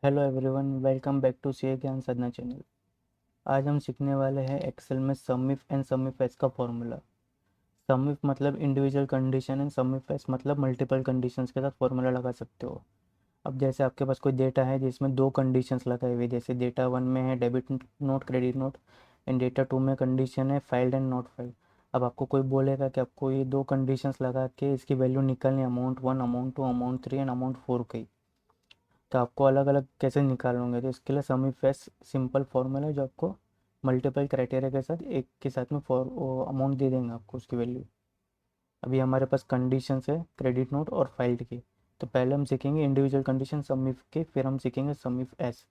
Hello everyone, welcome back to C A Gyan Sadhana channel. आज हम सीखने वाले हैं एक्सेल में sum if and sum if S का फॉर्मूला। सम इफ मतलब individual condition and sum if S मतलब मल्टीपल कंडीशंस के साथ फॉर्मूला लगा सकते हो। अब जैसे आपके पास कोई डेटा है जिसमें दो कंडीशंस लगाए हुए, जैसे डेटा वन में है debit note credit note and data two में कंडीशन है फाइल्ड एंड नॉट फाइल्ड। अब आपको कोई बोलेगा कि आपको ये दो कंडीशंस लगा के इसकी वैल्यू निकालनी, amount one, amount two, amount three and amount four की। तो आपको अलग अलग कैसे निकालोगे, तो इसके लिए सम इफ एस सिंपल फॉर्मूला है जो आपको मल्टीपल क्राइटेरिया के साथ एक के साथ में फॉर अमाउंट दे देंगे आपको उसकी वैल्यू। अभी हमारे पास कंडीशंस है क्रेडिट नोट और फाइल्ड की। तो पहले हम सीखेंगे इंडिविजुअल कंडीशन सम इफ के, फिर हम सीखेंगे सम इफ एस।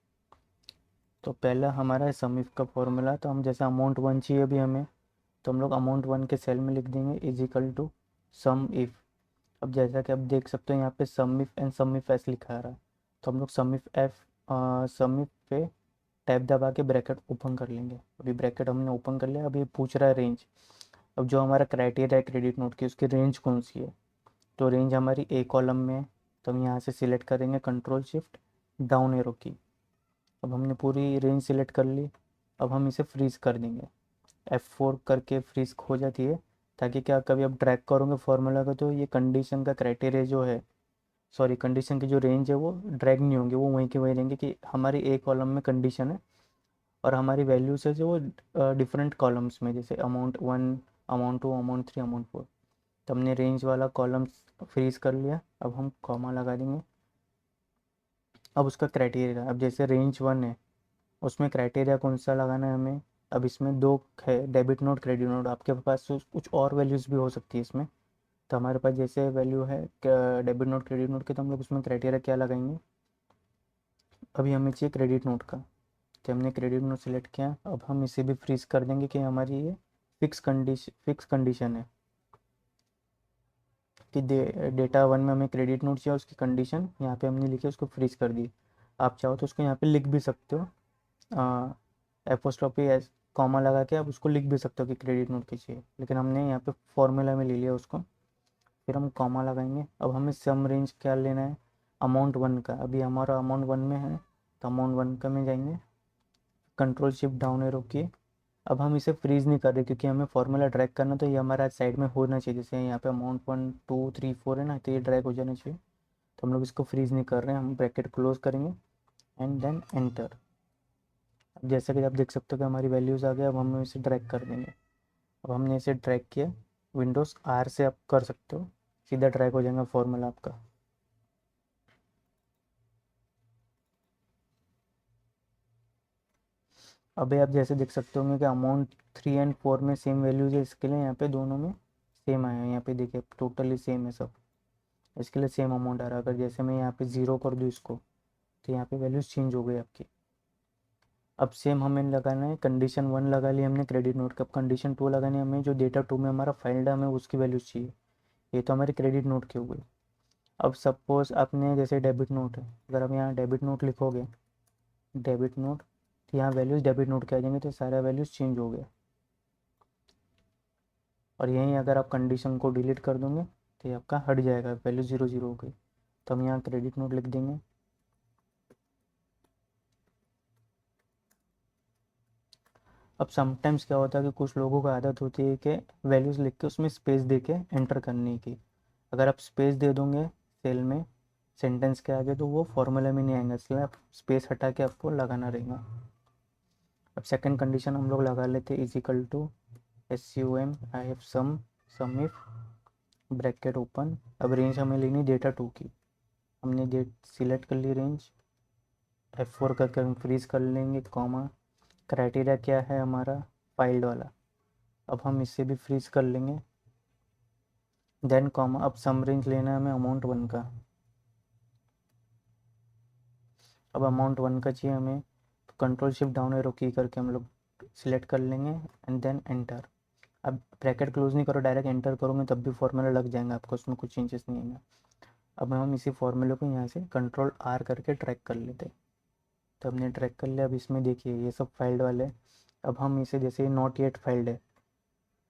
तो पहला हमारा है सम इफ का फॉर्मूला। तो हम जैसे अमाउंट वन चाहिए अभी हमें, तो हम लोग अमाउंट वन के सेल में लिख देंगे is equal to sum if. अब जैसा कि आप देख सकते हो यहाँ पे sum if and sum if S लिखा आ रहा है, तो हम लोग सम इफ पे टैब दबा के ब्रैकेट ओपन कर लेंगे। अभी ब्रैकेट हमने ओपन कर लिया। अभी पूछ रहा है रेंज। अब जो हमारा क्राइटेरिया है क्रेडिट नोट की, उसकी रेंज कौन सी है, तो रेंज हमारी ए कॉलम में है। तो हम यहाँ से सिलेक्ट करेंगे कंट्रोल शिफ्ट डाउन एरो की। अब हमने पूरी रेंज सिलेक्ट कर ली। अब हम इसे फ्रीज कर देंगे। F4 करके फ्रीज हो जाती है, ताकि क्या कभी आप ड्रैग करोगे फॉर्मूला का तो ये कंडीशन का क्राइटेरिया जो है, सॉरी कंडीशन की जो रेंज है वो ड्रैग नहीं होंगे, वो वहीं के वहीं रहेंगे कि हमारी ए कॉलम में कंडीशन है और हमारी वैल्यूज है जो वो डिफरेंट कॉलम्स में, जैसे amount one, amount two, amount three, amount four. तो हमने रेंज वाला कॉलम फ्रीज कर लिया। अब हम कॉमा लगा देंगे। अब उसका क्राइटेरिया, अब जैसे रेंज वन है उसमें क्राइटेरिया कौन सा लगाना है हमें। अब इसमें दो है, डेबिट नोट क्रेडिट नोट। आपके पास कुछ और वैल्यूज़ भी हो सकती है इसमें। तो हमारे पास जैसे वैल्यू है डेबिट नोट क्रेडिट नोट के, तो हम लोग उसमें क्राइटेरिया क्या लगाएंगे। अभी हमें चाहिए क्रेडिट नोट का, तो हमने क्रेडिट नोट सेलेक्ट किया। अब हम इसे भी फ्रीज कर देंगे कि हमारी ये फिक्स कंडीशन है कि डेटा वन में हमें क्रेडिट नोट चाहिए, उसकी कंडीशन यहाँ पे हमने लिखी, उसको फ्रीज कर दी। आप चाहो तो उसको यहाँ पे लिख भी सकते हो, एपोस्ट्रॉफी एस कॉमा लगा के आप उसको लिख भी सकते हो कि क्रेडिट नोट की चाहिए, लेकिन हमने यहाँ पे फॉर्मूला में ले लिया उसको। फिर हम कॉमा लगाएंगे। अब हमें सम रेंज क्या लेना है, अमाउंट वन का। अभी हमारा अमाउंट वन में है, तो अमाउंट वन का में जाएंगे, कंट्रोल शिफ्ट डाउन एरो किए। अब हम इसे फ्रीज नहीं कर रहे क्योंकि हमें फॉर्मूला ड्रैग करना, तो ये हमारा साइड में होना चाहिए। जैसे यहाँ पे amount one two three four है ना, तो ये ड्रैग हो जाना चाहिए। तो हम लोग इसको फ्रीज नहीं कर रहे हैं, हम ब्रैकेट क्लोज करेंगे एंड देन एंटर। अब जैसा कि आप देख सकते हो कि हमारी वैल्यूज़ आ गए। अब हम इसे ड्रैग कर देंगे। अब हमने इसे ड्रैग किया, विंडोज़ आर से आप कर सकते हो, सीधा ड्रैग हो जाएगा फॉर्मूला आपका। अभी आप जैसे देख सकते होंगे कि अमाउंट थ्री एंड फोर में सेम वैल्यूज है, इसके लिए यहाँ पे दोनों में सेम आया है। यहाँ पे देखिए टोटली सेम है सब, इसके लिए सेम अमाउंट आ रहा है। अगर जैसे मैं यहाँ पे ज़ीरो कर दूँ इसको, तो यहाँ पे वैल्यूज चेंज हो गई आपकी। अब सेम हमें लगाना है, कंडीशन वन लगा ली हमने क्रेडिट नोट का। अब कंडीशन टू लगानी है हमें, जो डेटा टू में हमारा फाइल्ड है हमें उसकी वैल्यूज चाहिए। ये तो हमारी क्रेडिट नोट की हो गई। अब सपोज आपने जैसे डेबिट नोट है, अगर आप यहाँ डेबिट नोट लिखोगे, डेबिट नोट, तो यहाँ वैल्यूज़ डेबिट नोट के आ जाएंगे, तो सारा वैल्यूज़ चेंज हो गया। और यहीं अगर आप कंडीशन को डिलीट कर दोगे तो ये आपका हट जाएगा, वैल्यू ज़ीरो ज़ीरो हो गई। तो हम यहाँ क्रेडिट नोट लिख देंगे। अब समटाइम्स क्या होता है कि कुछ लोगों को आदत होती है कि वैल्यूज़ लिख के उसमें स्पेस दे के एंटर करने की। अगर आप स्पेस दे दोगे सेल में सेंटेंस के आगे, तो वो फॉर्मूला में नहीं आएंगे, इसलिए आप स्पेस हटा के आपको लगाना रहेगा। अब सेकंड कंडीशन हम लोग लगा लेते हैं, is equal to SUM I have sum if bracket open. अब रेंज हमें लेनी डेटा टू की। हमने डेट सिलेक्ट कर ली रेंज, F4 करके हम फ्रीज कर लेंगे कॉमा। क्राइटेरिया क्या है हमारा, फाइल्ड वाला। अब हम इसे भी फ्रीज कर लेंगे, देन कॉमा। अब सम रेंज लेना है हमें अमाउंट वन का। अब अमाउंट वन का चाहिए हमें, तो कंट्रोल शिफ्ट डाउन एरो की करके हम लोग सिलेक्ट कर लेंगे एंड देन एंटर। अब ब्रैकेट क्लोज नहीं करो, डायरेक्ट एंटर करोगे तब भी फॉर्मूला लग जाएगा आपको, उसमें कुछ चेंजेस नहीं आएगा। अब हम इसी फॉर्मूले को यहाँ से कंट्रोल आर करके ट्रैक कर लेते हैं। तो हमने ट्रैक कर लिया। अब इसमें देखिए ये सब फाइल्ड वाले। अब हम इसे जैसे नॉट येट फाइल्ड है,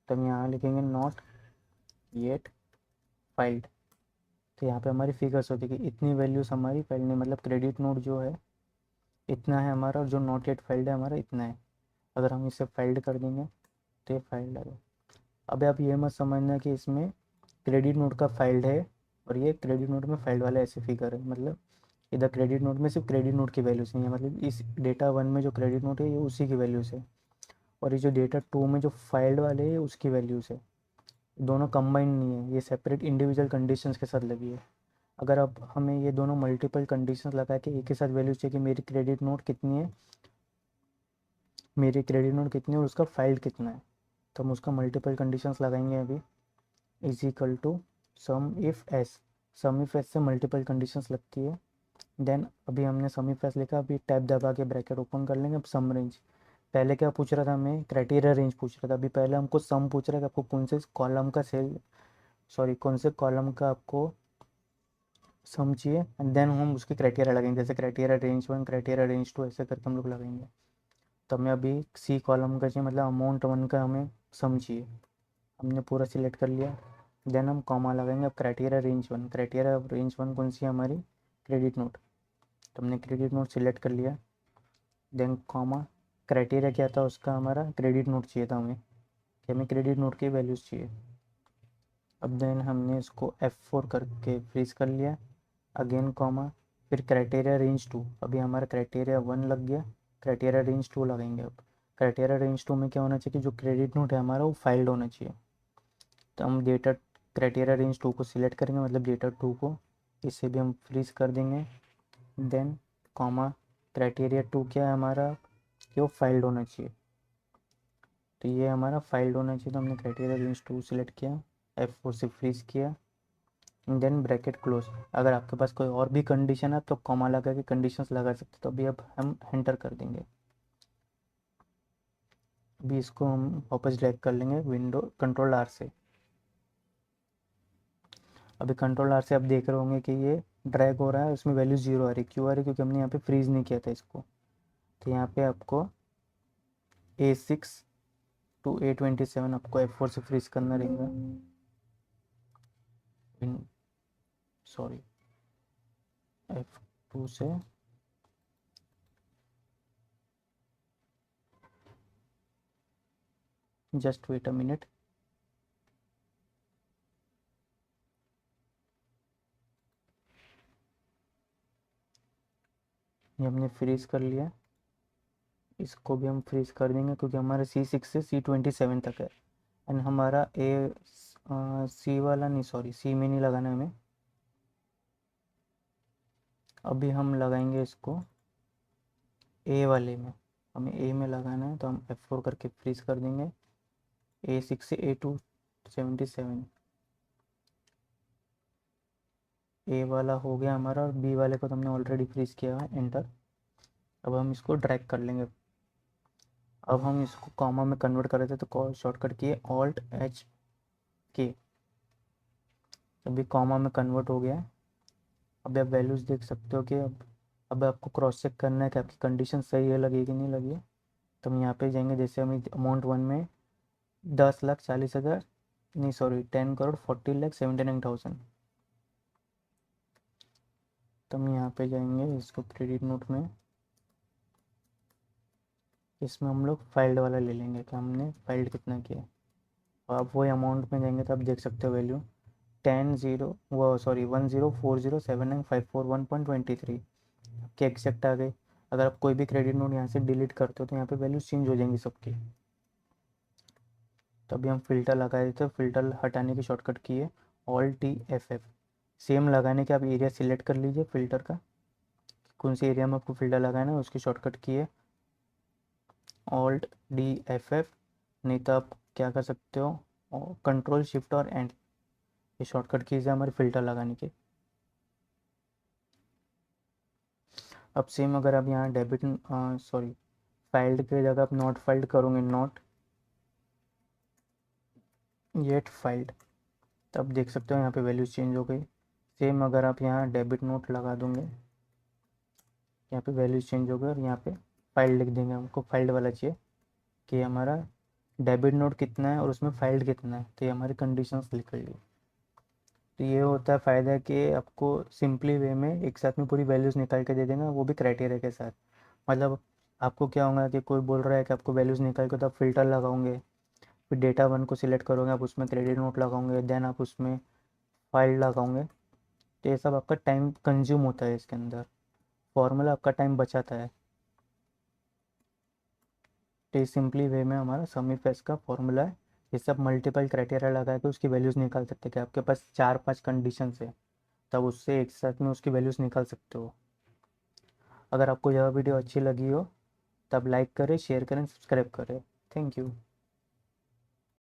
तो हम यहाँ लिखेंगे नॉट येट फाइल्ड। तो यहाँ पे हमारी फिगर्स होती है कि इतनी वैल्यूज हमारी फाइल नहीं, मतलब क्रेडिट नोट जो है इतना है हमारा, और जो नॉट येट फाइल्ड है हमारा इतना है। अगर हम इसे फाइल्ड कर देंगे तो ये फाइल्ड है। अब आप ये मत समझना कि इसमें क्रेडिट नोट का फाइल्ड है और ये क्रेडिट नोट में फाइल्ड वाला ऐसे फिगर है। मतलब इधर क्रेडिट नोट में सिर्फ क्रेडिट नोट की वैल्यूज नहीं है, मतलब इस डेटा वन में जो क्रेडिट नोट है ये उसी की वैल्यूज है, और ये जो डेटा टू में जो फाइल्ड वाले है उसकी वैल्यूज है। दोनों कंबाइन नहीं है, ये सेपरेट इंडिविजुअल कंडीशंस के साथ लगी है। अगर अब हमें ये दोनों मल्टीपल कंडीशंस लगा के एक ही साथ वैल्यूज चाहिए कि मेरी क्रेडिट नोट कितनी है, मेरी क्रेडिट नोट कितनी है और उसका फाइल्ड कितना है, तो हम उसका मल्टीपल कंडीशंस लगाएंगे अभी। Is equal to sum ifs, sum ifs से मल्टीपल कंडीशंस लगती है। देन अभी हमने सम इफ़ एस लिखा, अभी टैब दबा के ब्रैकेट ओपन कर लेंगे। अब सम रेंज, पहले क्या पूछ रहा था हमें, क्राइटेरिया रेंज पूछ रहा था, अभी पहले हमको सम पूछ रहा है कि आपको कौन से कॉलम का सेल, सॉरी कौन से कॉलम का आपको सम चाहिए, एंड देन हम उसके क्राइटेरिया लगेंगे, जैसे criteria range one, criteria range two, ऐसे करके हम लोग लगाएंगे। तो हमें अभी सी कॉलम का चाहिए, मतलब अमाउंट वन का हमें सम चाहिए। हमने पूरा सिलेक्ट कर लिया, देन हम कॉमा लगाएंगे। अब criteria range one, criteria range one कौन सी है हमारी, क्रेडिट नोट, तो हमने क्रेडिट नोट सिलेक्ट कर लिया। देन कॉमा, क्राइटेरिया क्या था उसका, हमारा क्रेडिट नोट चाहिए था हमें, कि हमें क्रेडिट नोट की वैल्यूज़ चाहिए। अब देन हमने इसको F4 करके फ्रीज कर लिया, अगेन कॉमा, फिर क्राइटेरिया रेंज टू, अभी हमारा क्राइटेरिया वन लग गया, क्राइटेरिया रेंज टू लगाएंगे। अब क्राइटेरिया रेंज टू में क्या होना चाहिए कि जो क्रेडिट नोट है हमारा वो फाइल्ड होना चाहिए। तो हम डेटा क्राइटेरिया रेंज टू को सिलेक्ट करेंगे, मतलब डेटा टू को, इसे भी हम फ्रीज कर देंगे। देन कॉमा, क्राइटेरिया टू क्या है हमारा कि वो फाइल्ड होना चाहिए, तो ये हमारा फाइल्ड होना चाहिए, तो हमने क्राइटेरिया रेंज टू सिलेक्ट किया, F4 से फ्रीज किया, देन ब्रैकेट क्लोज। अगर आपके पास कोई और भी कंडीशन है तो कॉमा लगा के कंडीशंस लगा सकते, तो अभी अब हम एंटर कर देंगे। अभी इसको हम वापस ड्रैग कर लेंगे विंडो कंट्रोल आर से। अभी कंट्रोल आर से आप देख रहे होंगे कि ये ड्रैग हो रहा है, उसमें वैल्यू जीरो आ रही है। क्यों आ रही है, क्योंकि हमने यहाँ पे फ्रीज नहीं किया था इसको। तो यहाँ पे आपको A6 to A27 आपको F4 से फ्रीज करना रहेगा, सॉरी F2 से, जस्ट वेट अ मिनट। ये हमने फ्रीज कर लिया, इसको भी हम फ्रीज कर देंगे क्योंकि हमारा C6 से C27 तक है, एंड हमारा सी वाला नहीं, सॉरी सी में नहीं लगाना है हमें। अभी हम लगाएंगे इसको ए वाले में, हमें ए में लगाना है, तो हम F4 करके फ्रीज कर देंगे। A6 से A277, ए वाला हो गया हमारा, और बी वाले को तो हमने ऑलरेडी फ्रीज किया है, एंटर। अब हम इसको ड्रैग कर लेंगे। अब हम इसको कॉमा में कन्वर्ट कर रहे थे, तो शॉर्टकट किए Alt+H अभी कॉमा में कन्वर्ट हो गया है। अब आप वैल्यूज़ देख सकते हो कि अब आपको क्रॉस चेक करना है कि आपकी कंडीशन सही है, लगी कि नहीं लगी है। तो हम यहाँ पे जाएंगे, जैसे हम अमाउंट वन में 10,40,000, नहीं सॉरी 10,40,40,79,000, तो हम यहाँ पे जाएंगे इसको क्रेडिट नोट में, इसमें हम लोग फाइल्ड वाला ले लेंगे कि हमने फाइल्ड कितना किया। और आप वही अमाउंट में जाएंगे तो आप देख सकते हो वैल्यू 10,40 के एग्जैक्ट आ गए। अगर आप कोई भी क्रेडिट नोट यहाँ से डिलीट करते हो तो यहाँ पे वैल्यू चेंज हो जाएंगी सबकी। तो अभी हम फ़िल्टर लगा देते हैं, फ़िल्टर हटाने की शॉर्टकट की है Alt+F। सेम लगाने के आप एरिया सिलेक्ट कर लीजिए फ़िल्टर का, कौन से एरिया में आपको फ़िल्टर लगाना है, उसकी शॉर्टकट की है Alt+F। नहीं तो आप क्या कर सकते हो, कंट्रोल शिफ्ट और एंड, ये शॉर्टकट कीज़ है हमारे फ़िल्टर लगाने के। अब सेम अगर आप यहाँ डेबिट, सॉरी फाइल्ड की जगह आप नॉट फाइल्ड करोगे, नॉट येट फाइल्ड, तब देख सकते हो यहाँ पे वैल्यूज चेंज हो गई। सेम अगर आप यहाँ डेबिट नोट लगा दोगे, यहाँ पे वैल्यूज चेंज हो गए, और यहाँ पे फाइल लिख देंगे, हमको फाइल्ड वाला चाहिए कि हमारा डेबिट नोट कितना है और उसमें फाइल्ड कितना है, तो ये हमारी कंडीशंस लिख ली। तो ये होता है फ़ायदा कि आपको सिंपली वे में एक साथ में पूरी वैल्यूज़ निकाल के दे देगा, वो भी क्राइटेरिया के साथ। मतलब आपको क्या होगा कि कोई बोल रहा है कि आपको वैल्यूज़ निकाल के, तो आप फिल्टर लगाओगे, फिर डेटा वन को सिलेक्ट करोगे, आप उसमें क्रेडिट नोट लगाओगे, देन आप उसमें फाइल लगाओगे। तो ये सब आपका टाइम कंज्यूम होता है इसके अंदर। फॉर्मूला आपका टाइम बचाता है। तो ये सिंपली वे में हमारा सम इफ एस का फॉर्मूला है। ये सब मल्टीपल क्राइटेरिया लगा के उसकी वैल्यूज़ निकाल सकते हैं कि आपके पास 4-5 कंडीशन है, तब उससे एक साथ में उसकी वैल्यूज़ निकाल सकते हो। अगर आपको यह वीडियो अच्छी लगी हो तब लाइक करें, शेयर करें, सब्सक्राइब करें। Thank you.